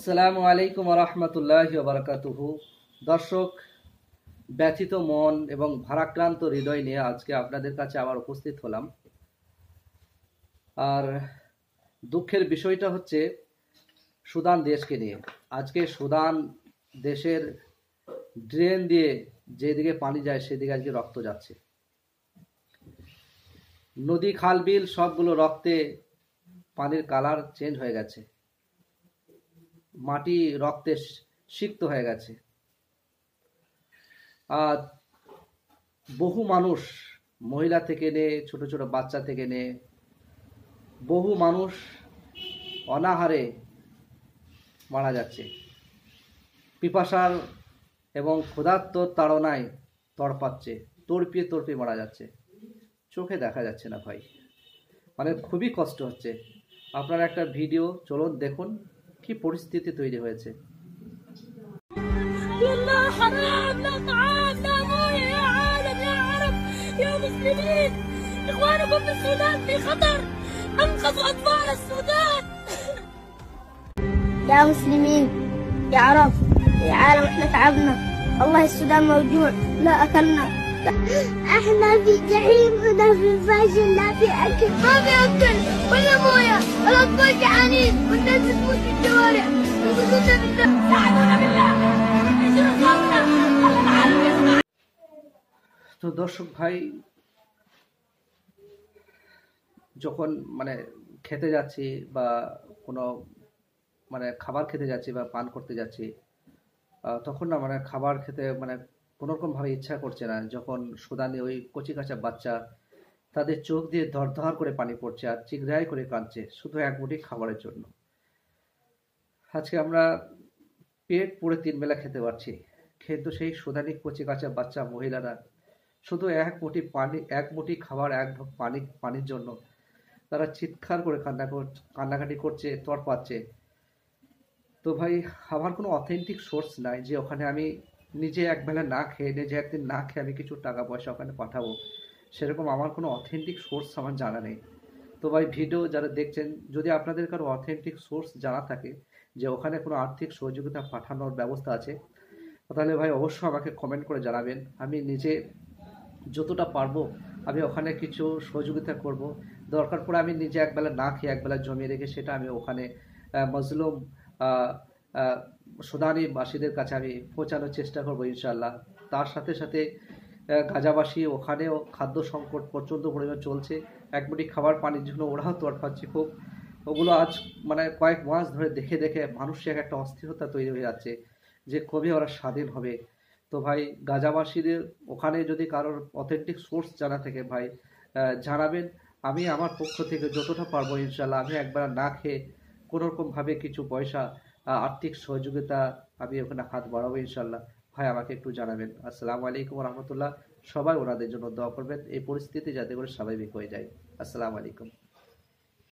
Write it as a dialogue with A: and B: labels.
A: আসসালামু আলাইকুম ওয়া রাহমাতুল্লাহি ওয়া বারাকাতুহু। দর্শক, ব্যথিত মন এবং ভারাক্রান্ত হৃদয় নিয়ে আজকে আপনাদের কাছে আবার উপস্থিত হলাম। আর দুঃখের বিষয়টা হচ্ছে সুদান দেশকে নিয়ে। আজকে সুদান দেশের ড্রেন দিয়ে যেদিকে পানি যায় সেদিকে আজকে রক্ত যাচ্ছে। নদী খাল বিল সবগুলো রক্তে পানির কালার চেঞ্জ হয়ে গেছে, মাটি রক্তে সিক্ত হয়ে গেছে। আর বহু মানুষ, মহিলা থেকে নিয়ে ছোট ছোট বাচ্চা থেকে নিয়ে বহু মানুষ অনাহারে মারা যাচ্ছে, পিপাসার এবং ক্ষুধার্তর তাড়নায় তড়পাচ্ছে, তড়পিয়ে তড়পিয়ে মারা যাচ্ছে। চোখে দেখা যাচ্ছে না ভাই, মানে খুবই কষ্ট হচ্ছে। আপনারা একটা ভিডিও চলুন দেখুন কি পরিস্থিতি তৈরি হয়েছে।
B: يا مسلمين، إخوانكم في السودان في خطر، أنقذوا أطفال السودان.
C: يا مسلمين يا عرب يا عالم، احنا تعبنا والله، السودان موجوع، لا أكلنا، احنا في جحيم، هنا في فاشل، لا في أكل، ما في أكل ولا موية، الأطفال جعانين والناس تموت في الشوارع. انقذونا بالله، ساعدونا بالله، انقذوا صوتنا، الله العالم يسمع.
A: তো দর্শক ভাই, যখন খেতে যাচ্ছি বা কোনো খাবার খেতে যাচ্ছি বা পান করতে যাচ্ছি, তখন না খাবার খেতে কোনোরকমভাবে ইচ্ছা করছে না। যখন সুদানি ওই কচি কাঁচা বাচ্চা, তাদের চোখ দিয়ে ধর করে পানি পড়ছে আর চিগড়াই করে কাঁদছে শুধু এক মুঠি খাবারের জন্য। আজকে আমরা পেট পুড়ে 3 বেলা খেতে পারছি, কিন্তু সেই সুদানি কচি কাঁচা বাচ্চা মহিলারা শুধু এক মুঠি খাবার, এক ঢোক পানির জন্য তারা চিৎকার করে কান্নাকাটি করছে, তড়পাচ্ছে। তো ভাই, আমার কোনো অথেন্টিক সোর্স নাই যে ওখানে আমি নিজে একবেলা না খেয়ে, নিজে একদিন না খেয়ে আমি কিছু টাকা পয়সা ওখানে পাঠাবো, সেরকম আমার কোনো অথেন্টিক সোর্স আমার জানা নেই। তো ভাই, ভিডিও যারা দেখছেন, যদি আপনাদের কারো অথেন্টিক সোর্স জানা থাকে যে ওখানে কোনো আর্থিক সহযোগিতা পাঠানোর ব্যবস্থা আছে, তাহলে ভাই অবশ্যই আমাকে কমেন্ট করে জানাবেন। আমি নিজে যতটা পারবো আমি ওখানে কিছু সহযোগিতা করব। দরকার পড়ে আমি নিজে একবেলা না খেয়ে একবেলা জমিয়ে রেখে সেটা আমি ওখানে মজলুম সুদানিবাসীদের কাছে আমি পৌঁছানোর চেষ্টা করব ইনশাল্লাহ। তার সাথে সাথে গাজাবাসী, ওখানেও খাদ্য সংকট প্রচণ্ড পরিমাণ চলছে, এক মুঠি খাবার পানির জন্য ওরাও তড়পাচ্ছে খুব। ওগুলো আজ কয়েক মাস ধরে দেখে দেখে মানুষের একটা অস্থিরতা তৈরি হয়ে যাচ্ছে যে কবে ওরা স্বাধীন হবে। তো ভাই, গাজাবাসীদের ওখানে যদি কারোর অথেন্টিক সোর্স জানা থেকে ভাই জানাবেন। আমি আমার পক্ষ থেকে যতটা পারবো ইনশাল্লাহ আমি একবার না খেয়ে কোনোরকমভাবে কিছু পয়সা, আর্থিক সহযোগিতা আমি ওখানে হাত বাড়াবো ইনশাল্লাহ। ভাই আমাকে একটু জানাবেন। আসসালামু আলাইকুম রহমতুল্লাহ। সবাই ওনাদের জন্য দোয়া করবেন, এই পরিস্থিতি যাতে করে স্বাভাবিক হয়ে যায়। আসসালামু আলাইকুম।